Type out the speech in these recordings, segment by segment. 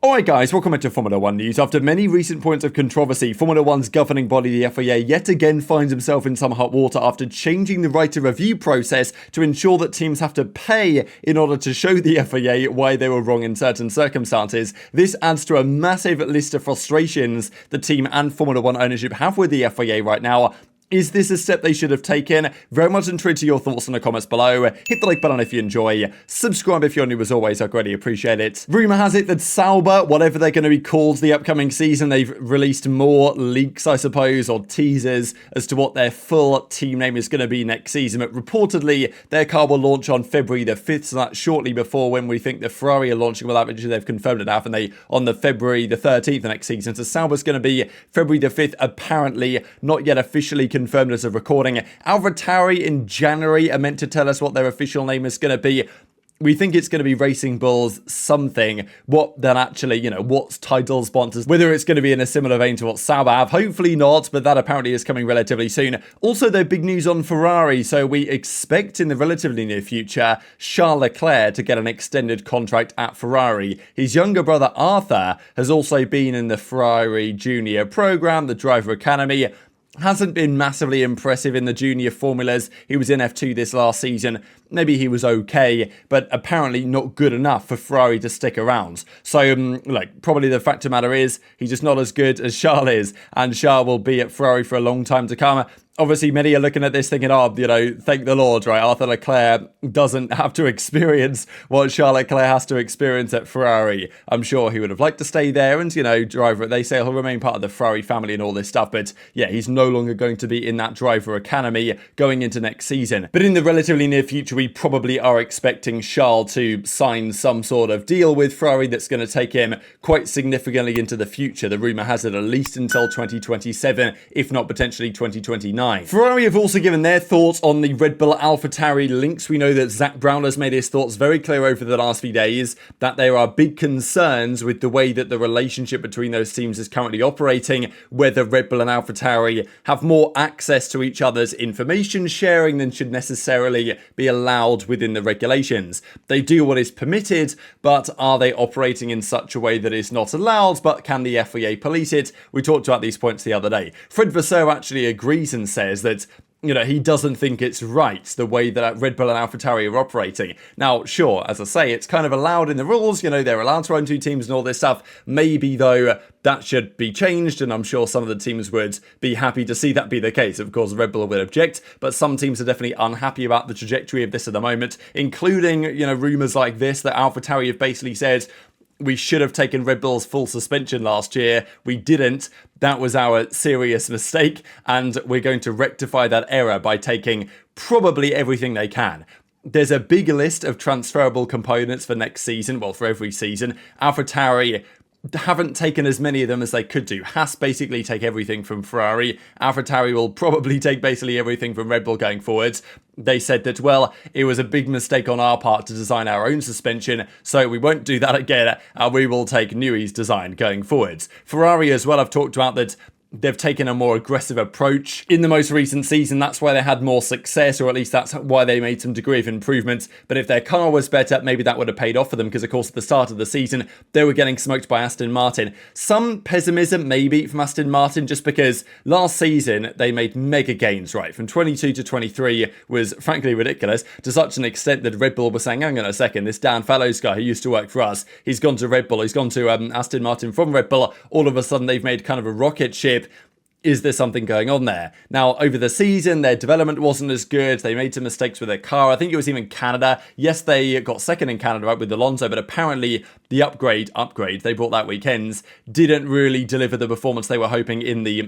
Alright guys, welcome back to Formula 1 news. After many recent points of controversy, Formula 1's governing body, the FIA, yet again finds himself in some hot water after changing the right to review process to ensure that teams have to pay in order to show the FIA why they were wrong in certain circumstances. This adds to a massive list of frustrations the team and Formula 1 ownership have with the FIA right now. Is this a step they should have taken? Very much intrigued to your thoughts in the comments below. Hit the like button if you enjoy. Subscribe if you're new as always, I greatly appreciate it. Rumour has it that Sauber, whatever they're going to be called the upcoming season, they've released more leaks, I suppose, or teasers as to what their full team name is going to be next season. But reportedly, their car will launch on February the 5th, so that's shortly before when we think the Ferrari are launching. Well, actually, they've confirmed it now, haven't they, on the February the 13th next season. So Sauber's going to be February the 5th, apparently, not yet officially confirmed as of recording. AlphaTauri in January are meant to tell us what their official name is going to be. We think it's going to be Racing Bulls something. What then actually, what's title sponsors, whether it's going to be in a similar vein to what Sauber have, hopefully not, but that apparently is coming relatively soon. Also, there's big news on Ferrari, so we expect in the relatively near future Charles Leclerc to get an extended contract at Ferrari. His younger brother Arthur has also been in the Ferrari Junior program, the Driver Academy. Hasn't been massively impressive in the junior formulas. He was in F2 this last season. Maybe he was okay, but apparently not good enough for Ferrari to stick around. So, probably the fact of the matter is he's just not as good as Charles is, and Charles will be at Ferrari for a long time to come. Obviously, many are looking at this thinking, thank the Lord, right? Arthur Leclerc doesn't have to experience what Charles Leclerc has to experience at Ferrari. I'm sure he would have liked to stay there and, driver. They say he'll remain part of the Ferrari family and all this stuff. But yeah, he's no longer going to be in that driver academy going into next season. But in the relatively near future, we probably are expecting Charles to sign some sort of deal with Ferrari that's going to take him quite significantly into the future. The rumour has it at least until 2027, if not potentially 2029. Ferrari have also given their thoughts on the Red Bull AlphaTauri links. We know that Zach Brown has made his thoughts very clear over the last few days that there are big concerns with the way that the relationship between those teams is currently operating, whether Red Bull and AlphaTauri have more access to each other's information sharing than should necessarily be allowed within the regulations. They do what is permitted, but are they operating in such a way that is not allowed, but can the FIA police it? We talked about these points the other day. Fred Vasseur actually agrees and says that he doesn't think it's right the way that Red Bull and AlphaTauri are operating. Now, sure, as I say, it's kind of allowed in the rules. They're allowed to own two teams and all this stuff. Maybe, though, that should be changed, and I'm sure some of the teams would be happy to see that be the case. Of course, Red Bull would object, but some teams are definitely unhappy about the trajectory of this at the moment, including, rumours like this that AlphaTauri have basically said, we should have taken Red Bull's full suspension last year. We didn't. That was our serious mistake, and we're going to rectify that error by taking probably everything they can. There's a big list of transferable components for next season, well, for every season. AlphaTauri haven't taken as many of them as they could do. Haas basically take everything from Ferrari. AlphaTauri will probably take basically everything from Red Bull going forwards. They said that, well, it was a big mistake on our part to design our own suspension, so we won't do that again, and we will take Newey's design going forwards. Ferrari as well, I've talked about that they've taken a more aggressive approach in the most recent season. That's why they had more success, or at least that's why they made some degree of improvements. But if their car was better, maybe that would have paid off for them, because of course at the start of the season they were getting smoked by Aston Martin. Some pessimism maybe from Aston Martin, just because last season they made mega gains, right? From 22 to 23 was frankly ridiculous, to such an extent that Red Bull was saying, hang on a second, this Dan Fallows guy who used to work for us, he's gone to Red Bull, he's gone to Aston Martin from Red Bull. All of a sudden they've made kind of a rocket ship. Is there something going on there? Now, over the season, their development wasn't as good. They made some mistakes with their car. I think it was even Canada. Yes, they got second in Canada, right, with Alonso, but apparently the upgrade they brought that weekend's didn't really deliver the performance they were hoping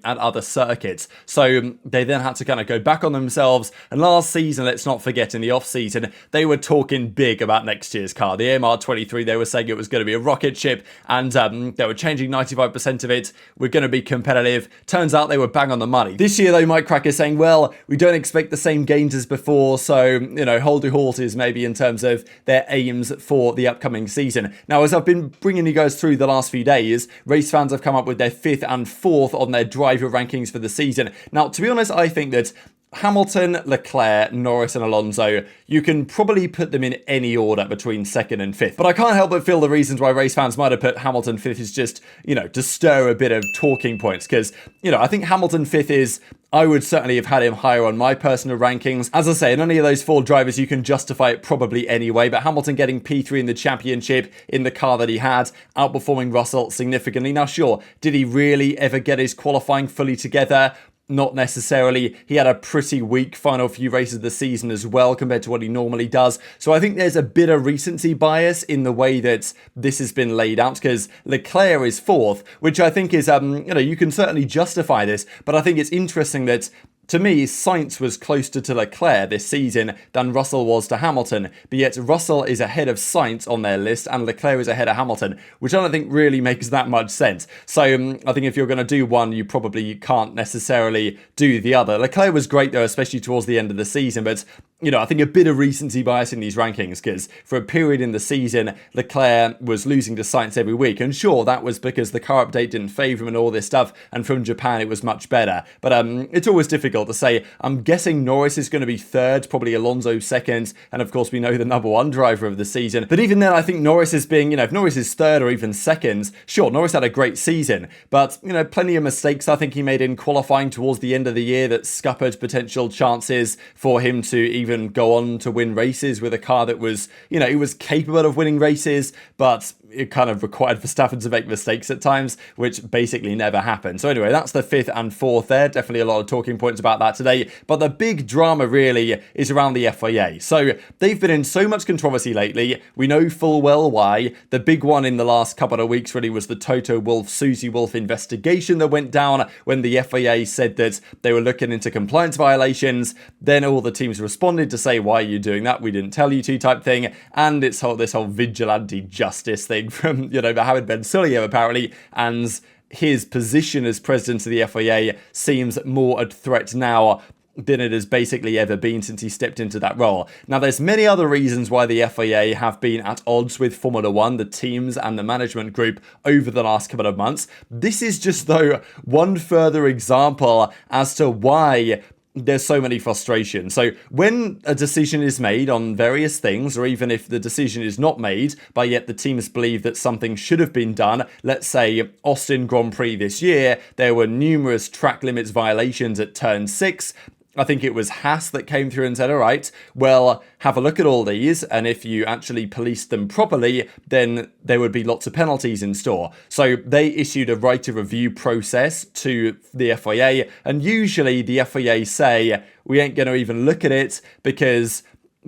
at other circuits. So they then had to kind of go back on themselves. And last season, let's not forget, in the off-season, they were talking big about next year's car. The AMR23, they were saying it was going to be a rocket ship, and they were changing 95% of it. We're going to be competitive. Turns out they were bang on the money. This year, though, Mike Cracker's saying, well, we don't expect the same gains as before, so, hold your horses maybe in terms of their aims for the upcoming season. Now, as I've been bringing you guys through the last few days, race fans have come up with their 5th and 4th on their driver rankings for the season. Now, to be honest, I think that Hamilton, Leclerc, Norris and Alonso, you can probably put them in any order between 2nd and 5th. But I can't help but feel the reasons why race fans might have put Hamilton 5th is just, to stir a bit of talking points. Because, I think Hamilton 5th is... I would certainly have had him higher on my personal rankings. As I say, in any of those 4 drivers, you can justify it probably anyway, but Hamilton getting P3 in the championship in the car that he had, outperforming Russell significantly. Now, sure, did he really ever get his qualifying fully together? Not necessarily. He had a pretty weak final few races of the season as well compared to what he normally does. So I think there's a bit of recency bias in the way that this has been laid out, because Leclerc is 4th, which I think is, you can certainly justify this, but I think it's interesting that to me, Sainz was closer to Leclerc this season than Russell was to Hamilton, but yet Russell is ahead of Sainz on their list and Leclerc is ahead of Hamilton, which I don't think really makes that much sense. So I think if you're going to do one, you probably can't necessarily do the other. Leclerc was great though, especially towards the end of the season, but I think a bit of recency bias in these rankings, because for a period in the season, Leclerc was losing to Sainz every week. And sure, that was because the car update didn't favour him and all this stuff. And from Japan, it was much better. But it's always difficult to say. I'm guessing Norris is going to be 3rd, probably Alonso 2nd. And of course, we know the number 1 driver of the season. But even then, I think Norris is being, if Norris is 3rd or even 2nd, sure, Norris had a great season. But, plenty of mistakes I think he made in qualifying towards the end of the year that scuppered potential chances for him to even go on to win races with a car that was, it was capable of winning races, but it kind of required Verstappen to make mistakes at times, which basically never happened. So anyway, that's the 5th and 4th there. Definitely a lot of talking points about that today. But the big drama really is around the FIA. So they've been in so much controversy lately. We know full well why. The big one in the last couple of weeks really was the Toto Wolff, Susie Wolff investigation that went down when the FIA said that they were looking into compliance violations. Then all the teams responded to say, why are you doing that? We didn't tell you to type thing. And it's this whole vigilante justice thing from, Mohammed Ben Sulayem apparently, and his position as president of the FIA seems more a threat now than it has basically ever been since he stepped into that role. Now, there's many other reasons why the FIA have been at odds with Formula One, the teams and the management group over the last couple of months. This is just, though, one further example as to why there's so many frustrations. So when a decision is made on various things, or even if the decision is not made, but yet the teams believe that something should have been done, let's say Austin Grand Prix this year, there were numerous track limits violations at turn 6. I think it was Haas that came through and said, all right, well, have a look at all these, and if you actually policed them properly, then there would be lots of penalties in store. So they issued a right of review process to the FIA, and usually the FIA say, we ain't going to even look at it because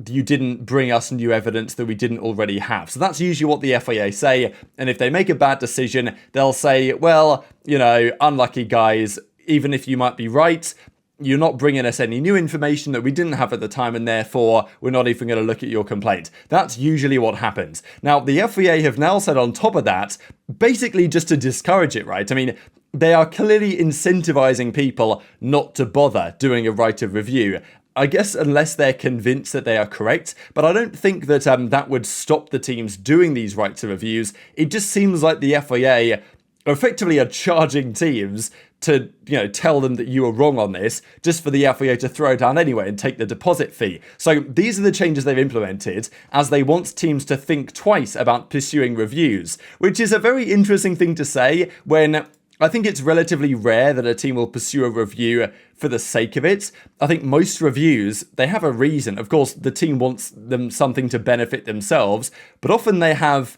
you didn't bring us new evidence that we didn't already have. So that's usually what the FIA say, and if they make a bad decision, they'll say, well, unlucky guys, even if you might be right, you're not bringing us any new information that we didn't have at the time, and therefore we're not even going to look at your complaint. That's usually what happens. Now, the FIA have now said on top of that, basically just to discourage it, right? I mean, they are clearly incentivizing people not to bother doing a right of review. I guess unless they're convinced that they are correct, but I don't think that that would stop the teams doing these rights of reviews. It just seems like the FIA effectively are charging teams to, tell them that you were wrong on this, just for the FIA to throw it down anyway and take the deposit fee. So these are the changes they've implemented as they want teams to think twice about pursuing reviews, which is a very interesting thing to say when I think it's relatively rare that a team will pursue a review for the sake of it. I think most reviews, they have a reason. Of course, the team wants them something to benefit themselves, but often they have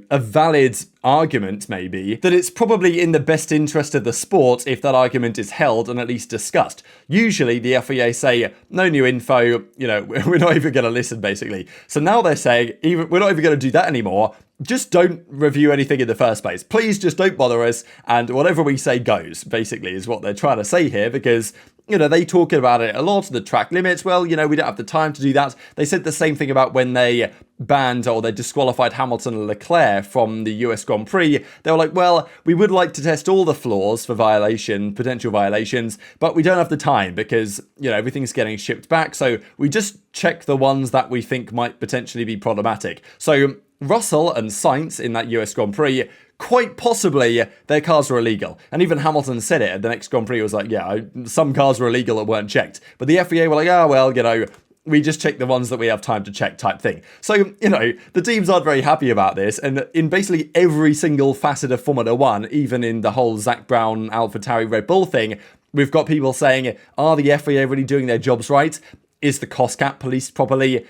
a valid argument maybe that it's probably in the best interest of the sport if that argument is held and at least discussed. Usually the FIA say, no new info, we're not even going to listen basically. So now they're saying, we're not even going to do that anymore. Just don't review anything in the first place. Please just don't bother us, and whatever we say goes, basically, is what they're trying to say here, because they talk about it a lot, the track limits. Well, we don't have the time to do that. They said the same thing about when they banned or they disqualified Hamilton and Leclerc from the US Grand Prix. They were like, well, we would like to test all the flaws for potential violations, but we don't have the time because, everything's getting shipped back. So we just check the ones that we think might potentially be problematic. So Russell and Sainz in that US Grand Prix quite possibly their cars were illegal. And even Hamilton said it at the next Grand Prix. It was like, yeah, some cars were illegal that weren't checked. But the FIA were like, well, we just check the ones that we have time to check type thing. So, the teams aren't very happy about this. And in basically every single facet of Formula One, even in the whole Zach Brown, AlphaTauri, Red Bull thing, we've got people saying, are the FIA really doing their jobs right? Is the cost cap policed properly?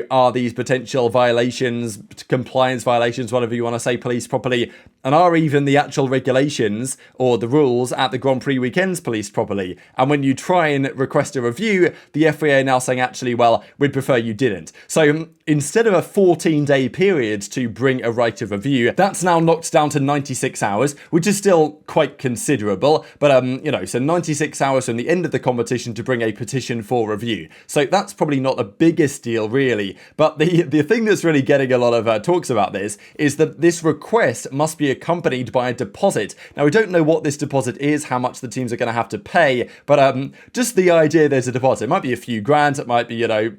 Are these potential violations, compliance violations, whatever you want to say, policed properly? And are even the actual regulations or the rules at the Grand Prix weekends policed properly? And when you try and request a review, the FIA now saying, actually, well, we'd prefer you didn't. So instead of a 14-day period to bring a right of review, that's now knocked down to 96 hours, which is still quite considerable. But, so 96 hours from the end of the competition to bring a petition for review. So that's probably not the biggest deal, really. But the thing that's really getting a lot of talks about this is that this request must be accompanied by a deposit. Now, we don't know what this deposit is, how much the teams are going to have to pay, but just the idea there's a deposit. It might be a few grand, it might be, 10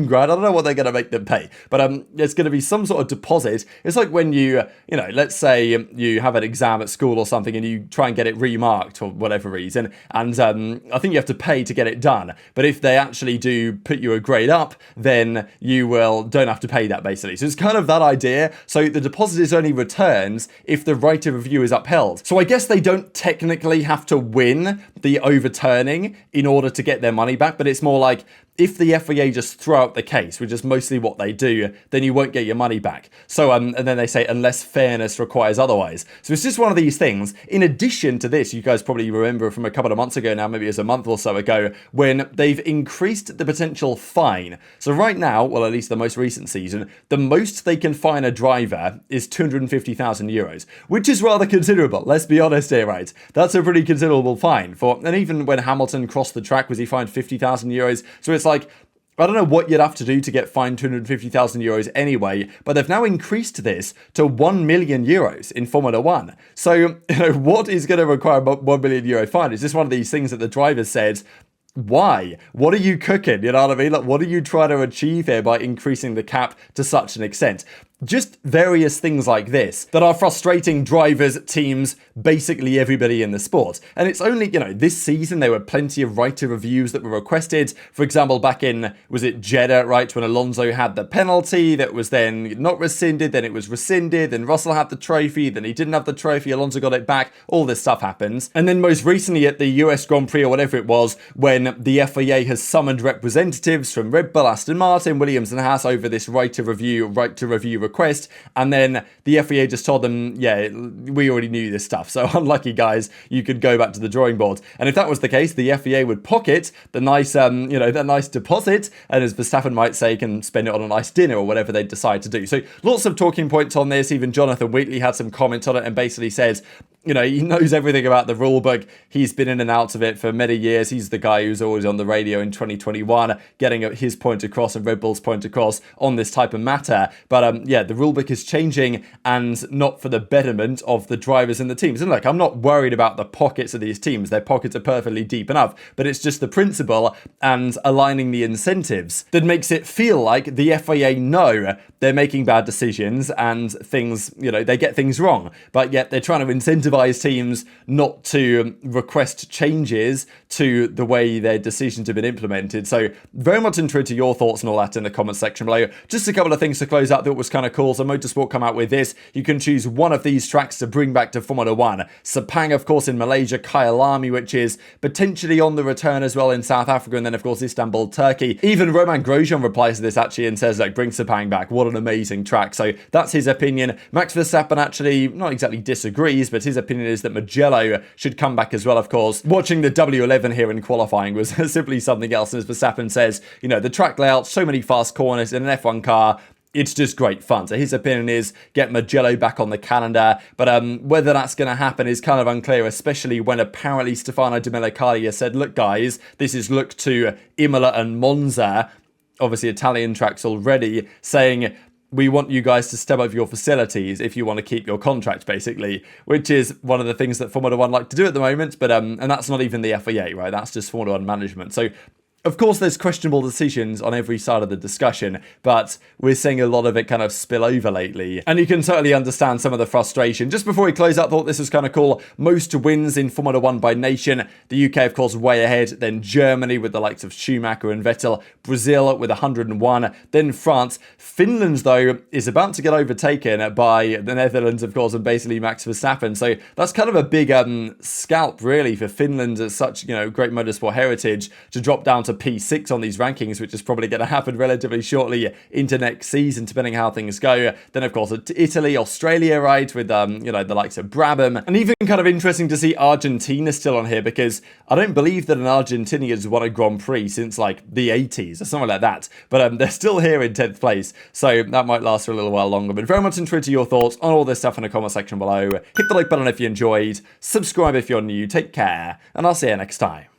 grand. I don't know what they're going to make them pay, but there's going to be some sort of deposit. It's like when you let's say you have an exam at school or something and you try and get it remarked for whatever reason, and I think you have to pay to get it done. But if they actually do put you a grade up, then you don't have to pay that, basically. So it's kind of that idea. So the deposit is only returns if the right of review is upheld. So I guess they don't technically have to win the overturning in order to get their money back, but it's more like, if the FIA just throw out the case, which is mostly what they do, then you won't get your money back. So, and then they say, unless fairness requires otherwise. So it's just one of these things. In addition to this, you guys probably remember from a couple of months ago now, maybe it was a month or so ago, when they've increased the potential fine. So right now, well, at least the most recent season, the most they can fine a driver is 250,000 euros, which is rather considerable. Let's be honest here, right? That's a pretty considerable fine and even when Hamilton crossed the track, was he fined 50,000 euros? So it's like, I don't know what you'd have to do to get fined 250,000 euros anyway, but they've now increased this to 1 million euros in Formula One. So, what is going to require a 1 million euro fine? Is this one of these things that the driver said, why? What are you cooking? You know what I mean? Like, what are you trying to achieve here by increasing the cap to such an extent? Just various things like this that are frustrating drivers, teams, basically everybody in the sport. And it's only, this season there were plenty of right of reviews that were requested. For example, back in, was it Jeddah, right, when Alonso had the penalty that was then not rescinded, then it was rescinded, then Russell had the trophy, then he didn't have the trophy, Alonso got it back, all this stuff happens. And then most recently at the US Grand Prix or whatever it was, when the FIA has summoned representatives from Red Bull, Aston Martin, Williams and Haas over this right to review request, and then the FIA just told them, yeah, we already knew this stuff, so unlucky guys, you could go back to the drawing board. And if that was the case, the FIA would pocket the nice, that nice deposit, and as Verstappen might say, can spend it on a nice dinner or whatever they decide to do. So lots of talking points on this. Even Jonathan Wheatley had some comments on it and basically says, he knows everything about the rule book. He's been in and out of it for many years. He's the guy who's always on the radio in 2021, getting his point across and Red Bull's point across on this type of matter. But the rule book is changing, and not for the betterment of the drivers and the teams. And look, I'm not worried about the pockets of these teams. Their pockets are perfectly deep enough, but it's just the principle and aligning the incentives that makes it feel like the FIA know they're making bad decisions and things, they get things wrong, but yet they're trying to incentivize teams not to request changes to the way their decisions have been implemented. So very much interested to your thoughts and all that in the comment section below. Just a couple of things to close out that was kind of cool. So Motorsport come out with this. You can choose one of these tracks to bring back to Formula One. Sepang, of course, in Malaysia, Kyalami, which is potentially on the return as well in South Africa, and then of course Istanbul, Turkey. Even Roman Grosjean replies to this actually and says, like, bring Sepang back. What an amazing track. So that's his opinion. Max Verstappen actually not exactly disagrees, but his opinion is that Mugello should come back as well, of course. Watching the W11 here in qualifying was simply something else. And as Verstappen says, the track layout, so many fast corners in an F1 car, it's just great fun. So his opinion is get Mugello back on the calendar. But whether that's going to happen is kind of unclear, especially when apparently Stefano Domenicali said, look guys, this is look to Imola and Monza, obviously Italian tracks already, saying we want you guys to step up your facilities if you want to keep your contract, basically, which is one of the things that Formula One like to do at the moment. But and that's not even the FIA, right? That's just Formula One management. So Of course, there's questionable decisions on every side of the discussion, but we're seeing a lot of it kind of spill over lately. And you can totally understand some of the frustration. Just before we close out, I thought this was kind of cool. Most wins in Formula 1 by nation. The UK, of course, way ahead. Then Germany with the likes of Schumacher and Vettel. Brazil with 101. Then France. Finland, though, is about to get overtaken by the Netherlands, of course, and basically Max Verstappen. So that's kind of a big scalp, really, for Finland as such, great motorsport heritage to drop down to P6 on these rankings, which is probably going to happen relatively shortly into next season, depending how things go. Then, of course, Italy, Australia, right, with, the likes of Brabham. And even kind of interesting to see Argentina still on here, because I don't believe that an Argentinian has won a Grand Prix since, like, the 80s or something like that. But they're still here in 10th place, so that might last for a little while longer. But very much interested to your thoughts on all this stuff in the comment section below. Hit the like button if you enjoyed, subscribe if you're new, take care, and I'll see you next time.